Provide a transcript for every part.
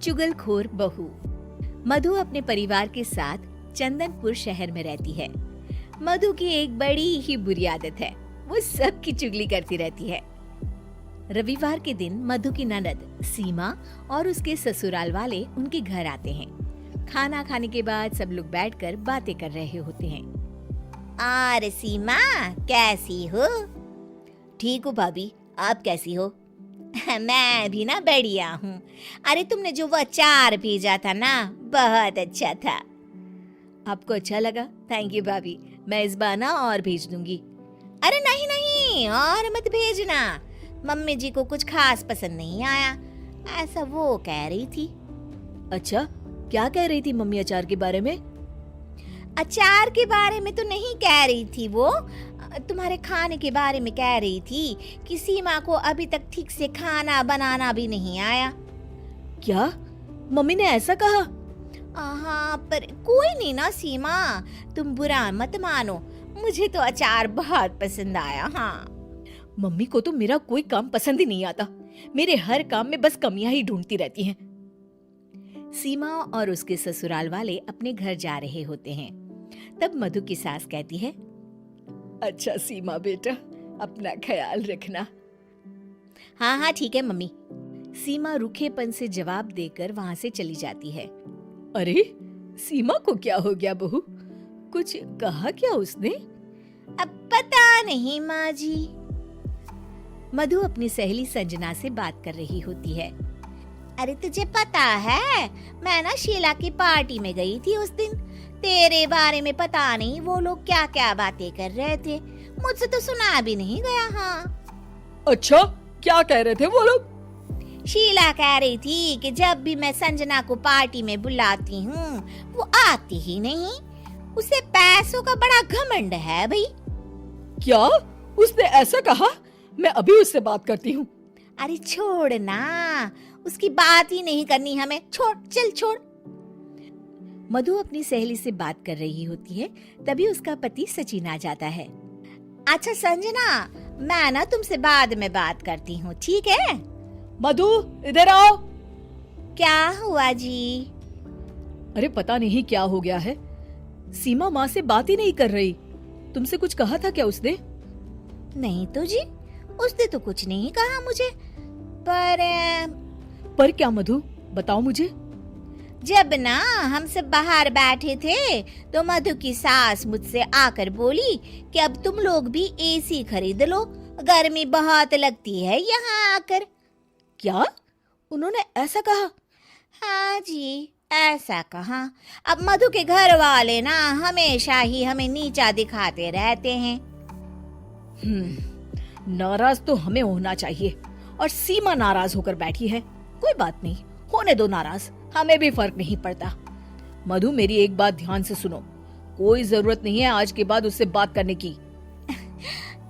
चुगलखोर बहू। मधु अपने परिवार के साथ चंदनपुर शहर में रहती है। मधु की एक बड़ी ही बुरी आदत है, वो सबकी चुगली करती रहती है। रविवार के दिन मधु की ननद सीमा और उसके ससुराल वाले उनके घर आते हैं। खाना खाने के बाद सब लोग बैठकर बातें कर रहे होते हैं। और सीमा कैसी हो? ठीक हूँ भाभी, आप कैसी हो? मैं भी ना बढ़िया हूँ। अरे तुमने जो वो अचार भेजा था ना, बहुत अच्छा था। आपको अच्छा लगा? थैंक यू भाभी, मैं इस बार ना और भेज दूंगी। अरे नहीं नहीं, और मत भेजना, मम्मी जी को कुछ खास पसंद नहीं आया, ऐसा वो कह रही थी। अच्छा, क्या कह रही थी मम्मी अचार के बारे में? अचार के बारे में तो नहीं कह रही थी, वो तुम्हारे खाने के बारे में कह रही थी कि सीमा को अभी तक ठीक से खाना बनाना भी नहीं आया। क्या मम्मी ने ऐसा कहा? हाँ, पर कोई नहीं ना सीमा, तुम बुरा मत मानो, मुझे तो अचार बहुत पसंद आया। हाँ, मम्मी को तो मेरा कोई काम पसंद ही नहीं आता, मेरे हर काम में बस कमियां ही ढूंढती रहती हैं। सीमा और उसके ससुराल वाले अपने घर जा रहे होते हैं। तब मधु की सास कहती है, अच्छा सीमा बेटा, अपना ख्याल रखना। हाँ हाँ ठीक है मम्मी। सीमा रूखेपन से जवाब देकर वहां से चली जाती है। अरे सीमा को क्या हो गया बहू, कुछ कहा क्या उसने? अब पता नहीं माँ जी। मधु अपनी सहेली संजना से बात कर रही होती है। अरे तुझे पता है, मैं ना शीला की पार्टी में गई थी उस दिन, तेरे बारे में पता नहीं वो लोग क्या क्या बातें कर रहे थे, मुझसे तो सुना भी नहीं गया। हाँ। अच्छा, क्या कह रहे थे वो लोग? शीला कह रही थी कि जब भी मैं संजना को पार्टी में बुलाती हूँ वो आती ही नहीं, उसे पैसों का बड़ा घमंड है भाई। क्या उसने ऐसा कहा? मैं अभी उससे बात करती हूँ। अरे छोड़ ना, उसकी बात ही नहीं करनी हमें, छोड़, चल छोड़। मधु अपनी सहेली से बात कर रही होती है, तभी उसका पति सचिन आ जाता है। अच्छा संजना, मैं ना तुमसे बाद में बात करती हूँ, ठीक है? मधु इधर आओ। क्या हुआ जी? अरे पता नहीं क्या हो गया है, सीमा माँ से बात ही नहीं कर रही। तुमसे कुछ कहा था क्या उसने? नहीं तो जी, उसने तो कुछ नहीं कहा मुझे। पर क्या मधु, बताओ मुझे। जब ना हम सब बाहर बैठे थे तो मधु की सास मुझसे आकर बोली कि अब तुम लोग भी एसी खरीद लो, गर्मी बहुत लगती है यहाँ आकर। क्या उन्होंने ऐसा कहा? हाँ जी, ऐसा कहा। अब मधु के घर वाले ना हमेशा ही हमें नीचा दिखाते रहते हैं। नाराज तो हमें होना चाहिए, और सीमा नाराज होकर बैठी है। कोई बात नहीं, होने दो नाराज, हमें भी फर्क नहीं पड़ता। मधु मेरी एक बात ध्यान से सुनो, कोई जरूरत नहीं है आज के बाद उससे बात करने की।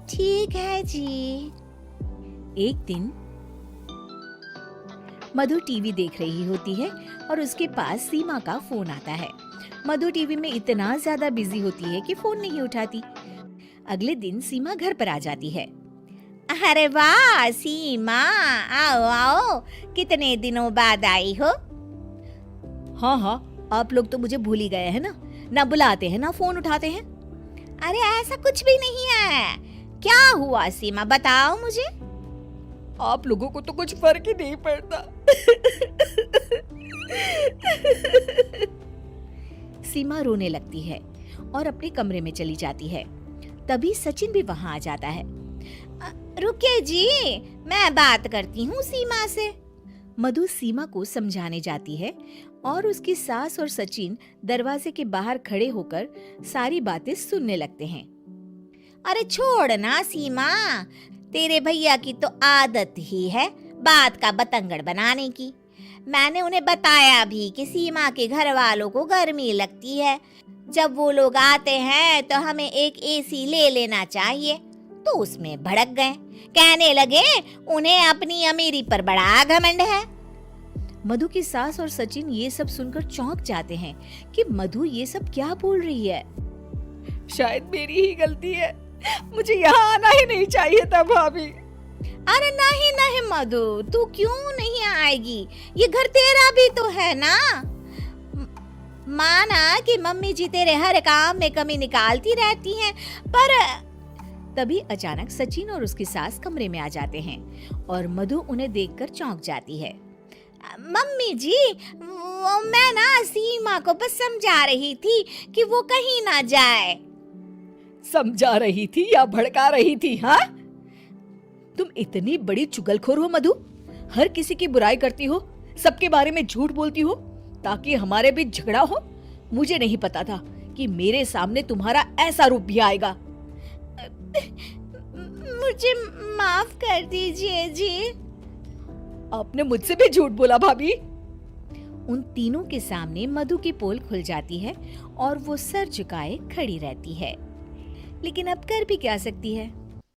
ठीक है जी। एक दिन मधु टीवी देख रही होती है और उसके पास सीमा का फोन आता है। मधु टीवी में इतना ज्यादा बिजी होती है कि फोन नहीं उठाती। अगले दिन सीमा घर पर आ जाती है। अरे वाह सीमा, आओ आओ, कितने दिनों बाद आई हो। हाँ हाँ, आप लोग तो मुझे भूल ही गए हैं ना बुलाते हैं ना फोन उठाते हैं। अरे ऐसा कुछ भी नहीं है, क्या हुआ सीमा, बताओ मुझे। आप लोगों को तो कुछ फर्क ही नहीं पड़ता। सीमा रोने लगती है और अपने कमरे में चली जाती है। तभी सचिन भी वहां आ जाता है। रुकिए जी, मैं बात करती हूँ सीमा से। मधु सीमा को समझाने जाती है और उसकी सास और सचिन दरवाजे के बाहर खड़े होकर सारी बातें सुनने लगते हैं। अरे छोड़ ना सीमा, तेरे भैया की तो आदत ही है बात का बतंगड़ बनाने की। मैंने उन्हें बताया भी कि सीमा के घर वालों को गर्मी लगती है, जब वो लोग आते हैं तो हमें एक एसी ले लेना चाहिए, तो उसमें भड़क गए, कहने लगे उन्हें अपनी अमीरी पर बड़ा घमंड है। मधु की सास और सचिन ये सब सुनकर चौंक जाते हैं कि मधु ये सब क्या बोल रही है। शायद मेरी ही गलती है, मुझे यहाँ आना ही नहीं चाहिए था भाभी। अरे नहीं नहीं मधु, तू क्यों नहीं आएगी? ये घर तेरा भी तो है ना। माना कि मम्मी जी तेरे हर काम में कमी निकालती रहती हैं, पर तभी अचानक सचिन और उसकी सास कमरे में आ जाते हैं और मधु उन्हें देखकर चौंक जाती है। मम्मी जी, मैं ना सीमा को बस समझा रही थी कि वो कहीं ना जाए। समझा रही थी या भड़का रही थी? हाँ, तुम इतनी बड़ी चुगलखोर हो मधु, हर किसी की बुराई करती हो, सबके बारे में झूठ बोलती हो ताकि हमारे बीच झगड़ा हो। मुझे नहीं पता था कि मेरे सामने तुम्हारा ऐसा रूप भी आएगा। मुझे माफ कर दीजिए जी। आपने मुझसे भी झूठ बोला भाभी। उन तीनों के सामने मधु की पोल खुल जाती है और वो सर झुकाए खड़ी रहती है। लेकिन अब कर भी क्या सकती है?